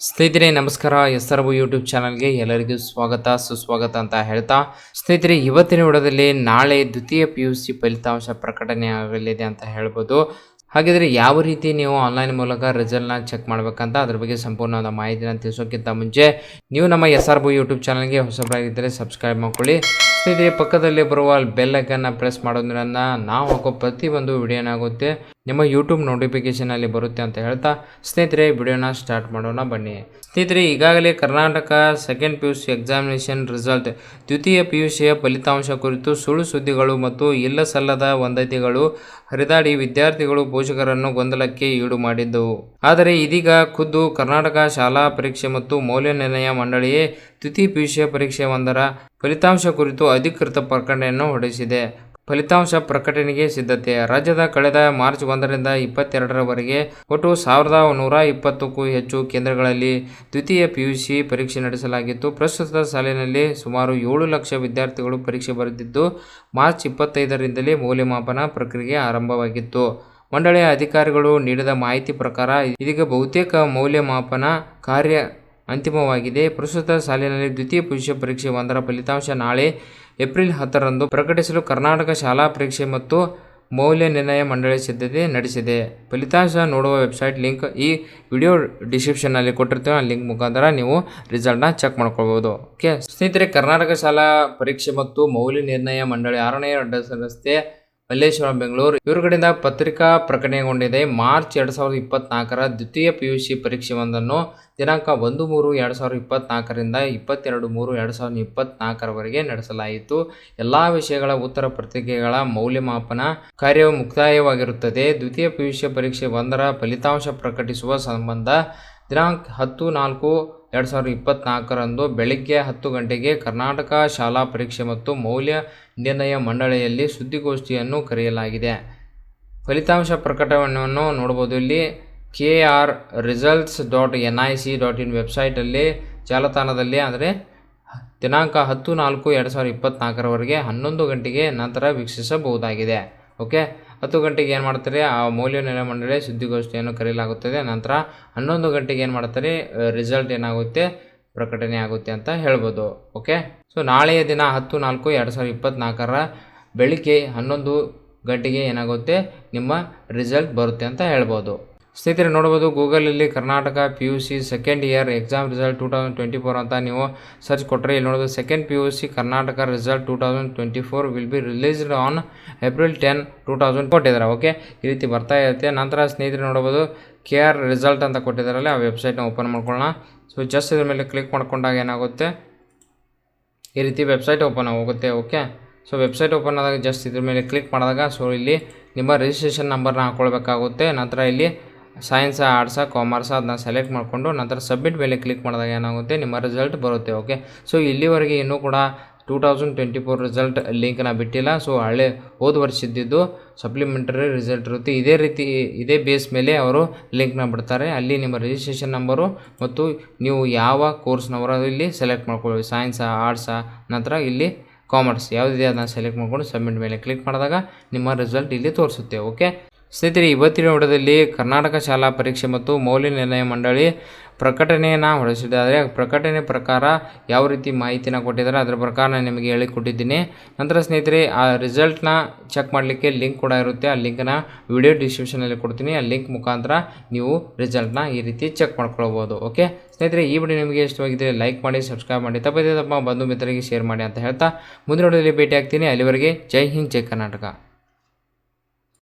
ಸ್ನೇಹಿತರೆ ನಮಸ್ಕಾರ. ಎಸ್ಆರ್ಬು ಯೂಟ್ಯೂಬ್ ಚಾನಲ್ಗೆ ಎಲ್ಲರಿಗೂ ಸ್ವಾಗತ ಸುಸ್ವಾಗತ ಅಂತ ಹೇಳ್ತಾ, ಸ್ನೇಹಿತರೆ ಇವತ್ತಿನ ವಿಡಿಯೋದಲ್ಲಿ ನಾಳೆ ದ್ವಿತೀಯ PUC ಫಲಿತಾಂಶ ಪ್ರಕಟಣೆ ಆಗಲಿದೆ ಅಂತ ಹೇಳ್ಬೋದು. ಹಾಗಿದ್ರೆ ಯಾವ ರೀತಿ ನೀವು ಆನ್ಲೈನ್ ಮೂಲಕ ರಿಸಲ್ಟ್ನ ಚೆಕ್ ಮಾಡಬೇಕಂತ ಅದ್ರ ಬಗ್ಗೆ ಸಂಪೂರ್ಣವಾದ ಮಾಹಿತಿನ ತಿಳಿಸೋಕ್ಕಿಂತ ಮುಂಚೆ ನೀವು ನಮ್ಮ ಎಸ್ಆರ್ಬು ಯೂಟ್ಯೂಬ್ ಚಾನಲ್ಗೆ ಹೊಸಬರಾಗಿದ್ದರೆ ಸಬ್ಸ್ಕ್ರೈಬ್ ಮಾಡ್ಕೊಳ್ಳಿ. ಸ್ನೇಹಿತರೆ ಪಕ್ಕದಲ್ಲಿ ಬರುವ ಬೆಲ್ ಐಕನ್ನ ಪ್ರೆಸ್ ಮಾಡೋದ್ರಿಂದ ನಾವು ಹಾಕೋ ಪ್ರತಿಯೊಂದು ವಿಡಿಯೋನಾಗುತ್ತೆ ನಿಮ್ಮ ಯೂಟ್ಯೂಬ್ ನೋಟಿಫಿಕೇಶನಲ್ಲಿ ಬರುತ್ತೆ ಅಂತ ಹೇಳ್ತಾ, ಸ್ನೇಹಿತರೆ ವಿಡಿಯೋನ ಸ್ಟಾರ್ಟ್ ಮಾಡೋಣ ಬನ್ನಿ. ಸ್ನೇಹಿತರೆ ಈಗಾಗಲೇ Karnataka second PUC examination result ದ್ವಿತೀಯ PUCಯ ಫಲಿತಾಂಶ ಕುರಿತು ಸುಳ್ಳು ಸುದ್ದಿಗಳು ಮತ್ತು ಇಲ್ಲ ಸಲ್ಲದ ವದಂತಿಗಳು ಹರಿದಾಡಿ ವಿದ್ಯಾರ್ಥಿಗಳು ಪೋಷಕರನ್ನು ಗೊಂದಲಕ್ಕೆ ಈಡು ಮಾಡಿದ್ದವು. ಆದರೆ ಇದೀಗ ಖುದ್ದು ಕರ್ನಾಟಕ ಶಾಲಾ ಪರೀಕ್ಷೆ ಮತ್ತು ಮೌಲ್ಯ ನಿರ್ಣಯ ಮಂಡಳಿಯೇ ದ್ವಿತೀಯ PUC ಪರೀಕ್ಷೆ 1ರ ಫಲಿತಾಂಶ ಕುರಿತು ಅಧಿಕೃತ ಪ್ರಕಟಣೆಯನ್ನು ಹೊರಡಿಸಿದೆ. ಫಲಿತಾಂಶ ಪ್ರಕಟಣೆಗೆ ಸಿದ್ಧತೆ. ರಾಜ್ಯದ ಕಳೆದ ಮಾರ್ಚ್ 1ರಿಂದ 22ರವರೆಗೆ ಒಟ್ಟು 1120ಕ್ಕೂ ಹೆಚ್ಚು ಕೇಂದ್ರಗಳಲ್ಲಿ ದ್ವಿತೀಯ PUC ಪರೀಕ್ಷೆ ನಡೆಸಲಾಗಿತ್ತು. ಪ್ರಸ್ತುತ ಸಾಲಿನಲ್ಲಿ ಸುಮಾರು 7 ಲಕ್ಷ ವಿದ್ಯಾರ್ಥಿಗಳು ಪರೀಕ್ಷೆ ಬರೆದಿದ್ದು, ಮಾರ್ಚ್ 25ರಿಂದಲೇ ಮೌಲ್ಯಮಾಪನ ಪ್ರಕ್ರಿಯೆ ಆರಂಭವಾಗಿತ್ತು. ಮಂಡಳಿಯ ಅಧಿಕಾರಿಗಳು ನೀಡಿದ ಮಾಹಿತಿ ಪ್ರಕಾರ ಇದೀಗ ಬಹುತೇಕ ಮೌಲ್ಯಮಾಪನ ಕಾರ್ಯ ಅಂತಿಮವಾಗಿದೆ. ಪ್ರಸ್ತುತ ಸಾಲಿನಲ್ಲಿ ದ್ವಿತೀಯ PUC ಪರೀಕ್ಷೆ 1ರ ಫಲಿತಾಂಶ ನಾಳೆ ಏಪ್ರಿಲ್ 10ರಂದು ಪ್ರಕಟಿಸಲು ಕರ್ನಾಟಕ ಶಾಲಾ ಪರೀಕ್ಷೆ ಮತ್ತು ಮೌಲ್ಯ ನಿರ್ಣಯ ಮಂಡಳಿ ಸಿದ್ಧತೆ ನಡೆಸಿದೆ. ಫಲಿತಾಂಶ ನೋಡುವ ವೆಬ್ಸೈಟ್ ಲಿಂಕ್ ಈ ವಿಡಿಯೋ ಡಿಸ್ಕ್ರಿಪ್ಷನ್ನಲ್ಲಿ ಕೊಟ್ಟಿರ್ತೀವಿ. ಆ ಲಿಂಕ್ ಮುಖಾಂತರ ನೀವು ರಿಸಲ್ಟ್ನ ಚೆಕ್ ಮಾಡ್ಕೊಳ್ಬೋದು. ಓಕೆ ಸ್ನೇಹಿತರೆ, ಕರ್ನಾಟಕ ಶಾಲಾ ಪರೀಕ್ಷೆ ಮತ್ತು ಮೌಲ್ಯ ನಿರ್ಣಯ ಮಂಡಳಿ 6ನೇ ರಸ್ತೆ ಮಲ್ಲೇಶ್ವರಂ ಬೆಂಗಳೂರು ಇವರ ಕಡೆಯಿಂದ ಪತ್ರಿಕಾ ಪ್ರಕಟಣೆಗೊಂಡಿದೆ. ಮಾರ್ಚ್ 2024ರ ದ್ವಿತೀಯ PUC ಪರೀಕ್ಷೆ 1ನ್ನು ದಿನಾಂಕ 1/3/2024ರಿಂದ 22/3/2024ರವರೆಗೆ ನಡೆಸಲಾಯಿತು. ಎಲ್ಲಾ ವಿಷಯಗಳ ಉತ್ತರ ಪತ್ರಿಕೆಗಳ ಮೌಲ್ಯಮಾಪನ ಕಾರ್ಯವು ಮುಕ್ತಾಯವಾಗಿರುತ್ತದೆ. ದ್ವಿತೀಯ PUC ಪರೀಕ್ಷೆ 1ರ ಫಲಿತಾಂಶ ಪ್ರಕಟಿಸುವ ಸಂಬಂಧ ದಿನಾಂಕ 10/4/2024ರಂದು ಬೆಳಗ್ಗೆ 10 ಗಂಟೆಗೆ ಕರ್ನಾಟಕ ಶಾಲಾ ಪರೀಕ್ಷೆ ಮತ್ತು ಮೌಲ್ಯ ನಿರ್ಣಯ ಮಂಡಳಿಯಲ್ಲಿ ಸುದ್ದಿಗೋಷ್ಠಿಯನ್ನು ಕರೆಯಲಾಗಿದೆ. ಫಲಿತಾಂಶ ಪ್ರಕಟಣೆಯನ್ನು ನೋಡಬಹುದು. ಇಲ್ಲಿ krresults.nic.in ವೆಬ್ಸೈಟಲ್ಲಿ ಜಾಲತಾಣದಲ್ಲಿ ಅಂದರೆ ದಿನಾಂಕ 10/4/2024ರವರೆಗೆ 11 ಗಂಟೆಗೆ ನಂತರ ವೀಕ್ಷಿಸಬಹುದಾಗಿದೆ. ಓಕೆ, 10 ಗಂಟೆಗೆ ಏನು ಮಾಡ್ತಾರೆ, ಆ ಮೌಲ್ಯ ನಿರ್ಣಯ ಮಂಡಳಿ ಸುದ್ದಿಗೋಷ್ಠಿಯನ್ನು ಕರೆಯಲಾಗುತ್ತದೆ. ನಂತರ 11 ಗಂಟೆಗೆ ಏನು ಮಾಡ್ತಾರೆ, ರಿಸಲ್ಟ್ ಏನಾಗುತ್ತೆ ಪ್ರಕಟಣೆ ಆಗುತ್ತೆ ಅಂತ ಹೇಳ್ಬೋದು. ಓಕೆ, ಸೊ ನಾಳೆಯ ದಿನ 10/4/2024ರ ಬೆಳಿಗ್ಗೆ 11 ಗಂಟೆಗೆ ಏನಾಗುತ್ತೆ ನಿಮ್ಮ ರಿಸಲ್ಟ್ ಬರುತ್ತೆ ಅಂತ ಹೇಳ್ಬೋದು. ಸ್ನೇಹಿತರೆ ನೋಡ್ಬೋದು, ಗೂಗಲಲ್ಲಿ Karnataka PUC second year exam result 2024 ಅಂತ ನೀವು ಸರ್ಚ್ ಕೊಟ್ಟರೆ ಇಲ್ಲಿ ನೋಡೋದು second PUC Karnataka result 2024 will be released on April 10, 2000 ಕೊಟ್ಟಿದ್ದಾರೆ. ಓಕೆ, ಈ ರೀತಿ ಬರ್ತಾ ಇರುತ್ತೆ. ನಂತರ ಸ್ನೇಹಿತರೆ ನೋಡಬಹುದು KR ರಿಸಲ್ಟ್ ಅಂತ ಕೊಟ್ಟಿದ್ದಾರಲ್ಲ, ಆ ವೆಬ್ಸೈಟ್ನ ಓಪನ್ ಮಾಡ್ಕೊಳ್ಳೋಣ. ಸೊ ಜಸ್ಟ್ ಇದ್ರ ಮೇಲೆ ಕ್ಲಿಕ್ ಮಾಡ್ಕೊಂಡಾಗ ಏನಾಗುತ್ತೆ, ಈ ರೀತಿ ವೆಬ್ಸೈಟ್ ಓಪನ್ ಆಗುತ್ತೆ. ಓಕೆ, ಸೊ ವೆಬ್ಸೈಟ್ ಓಪನ್ ಆದಾಗ ಜಸ್ಟ್ ಇದ್ರ ಮೇಲೆ ಕ್ಲಿಕ್ ಮಾಡಿದಾಗ ಸೊ ಇಲ್ಲಿ ನಿಮ್ಮ ರಿಜಿಸ್ಟ್ರೇಷನ್ ನಂಬರ್ನ ಹಾಕ್ಕೊಳ್ಬೇಕಾಗುತ್ತೆ. ನಂತರ ಇಲ್ಲಿ ಸೈನ್ಸ್, ಆರ್ಟ್ಸ್, ಕಾಮರ್ಸ್ ಅದನ್ನ ಸೆಲೆಕ್ಟ್ ಮಾಡಿಕೊಂಡು ನಂತರ ಸಬ್ಮಿಟ್ ಮೇಲೆ ಕ್ಲಿಕ್ ಮಾಡಿದಾಗ ಏನಾಗುತ್ತೆ ನಿಮ್ಮ ರಿಸಲ್ಟ್ ಬರುತ್ತೆ. ಓಕೆ, ಸೊ ಇಲ್ಲಿವರೆಗೆ ಇನ್ನೂ ಕೂಡ 2024 ರಿಸಲ್ಟ್ ಲಿಂಕ್ನ ಬಿಟ್ಟಿಲ್ಲ. ಸೊ ಹೋದ ವರ್ಷದಿದ್ದು ಸಪ್ಲಿಮೆಂಟರಿ ರಿಸಲ್ಟ್ ಇರುತ್ತೆ. ಇದೇ ಬೇಸ್ ಮೇಲೆ ಅವರು ಲಿಂಕ್ನ ಬಿಡ್ತಾರೆ. ಅಲ್ಲಿ ನಿಮ್ಮ ರಿಜಿಸ್ಟ್ರೇಷನ್ ನಂಬರು ಮತ್ತು ನೀವು ಯಾವ ಕೋರ್ಸ್ನವರು ಇಲ್ಲಿ ಸೆಲೆಕ್ಟ್ ಮಾಡ್ಕೊಳ್ಳಿ, ಸೈನ್ಸ್, ಆರ್ಟ್ಸ್, ನಂತರ ಇಲ್ಲಿ ಕಾಮರ್ಸ್ ಯಾವುದಿದೆ ಅದನ್ನು ಸೆಲೆಕ್ಟ್ ಮಾಡ್ಕೊಂಡು ಸಬ್ಮಿಟ್ ಮೇಲೆ ಕ್ಲಿಕ್ ಮಾಡಿದಾಗ ನಿಮ್ಮ ರಿಸಲ್ಟ್ ಇಲ್ಲಿ ತೋರಿಸುತ್ತೆ. ಓಕೆ ಸ್ನೇಹಿತರೆ, ಇವತ್ತಿನ ವಿಡಿಯೋದಲ್ಲಿ ಕರ್ನಾಟಕ ಶಾಲಾ ಪರೀಕ್ಷೆ ಮತ್ತು ಮೌಲ್ಯ ನಿರ್ಣಯ ಮಂಡಳಿ ಪ್ರಕಟಣೆಯನ್ನು ಹೊರಡಿಸಿದೆ. ಆದರೆ ಪ್ರಕಟಣೆ ಪ್ರಕಾರ ಯಾವ ರೀತಿ ಮಾಹಿತಿನ ಕೊಟ್ಟಿದ್ದಾರೆ ಅದರ ಪ್ರಕಾರ ನಾನು ನಿಮಗೆ ಹೇಳಿಕೊಟ್ಟಿದ್ದೀನಿ. ನಂತರ ಸ್ನೇಹಿತರೆ ಆ ರಿಸಲ್ಟ್ನ ಚೆಕ್ ಮಾಡಲಿಕ್ಕೆ ಲಿಂಕ್ ಕೂಡ ಇರುತ್ತೆ. ಆ ಲಿಂಕ್ನ ವಿಡಿಯೋ ಡಿಸ್ಕ್ರಿಪ್ಷನಲ್ಲಿ ಕೊಡ್ತೀನಿ. ಆ ಲಿಂಕ್ ಮುಖಾಂತರ ನೀವು ರಿಸಲ್ಟ್ನ ಈ ರೀತಿ ಚೆಕ್ ಮಾಡ್ಕೊಳ್ಬೋದು. ಓಕೆ ಸ್ನೇಹಿತರೆ, ಈ ವಿಡಿಯೋ ನಿಮಗೆ ಇಷ್ಟವಾಗಿದ್ದರೆ ಲೈಕ್ ಮಾಡಿ, ಸಬ್ಸ್ಕ್ರೈಬ್ ಮಾಡಿ, ತಪ್ಪದೇ ತಮ್ಮ ಬಂಧು ಮಿತ್ರರಿಗೆ ಶೇರ್ ಮಾಡಿ ಅಂತ ಹೇಳ್ತಾ ಮುಂದಿನ ವಿಡಿಯೋದಲ್ಲಿ ಭೇಟಿ ಆಗ್ತೀನಿ. ಅಲ್ಲಿವರೆಗೆ ಜೈ ಹಿಂದ್, ಜೈ ಕರ್ನಾಟಕ.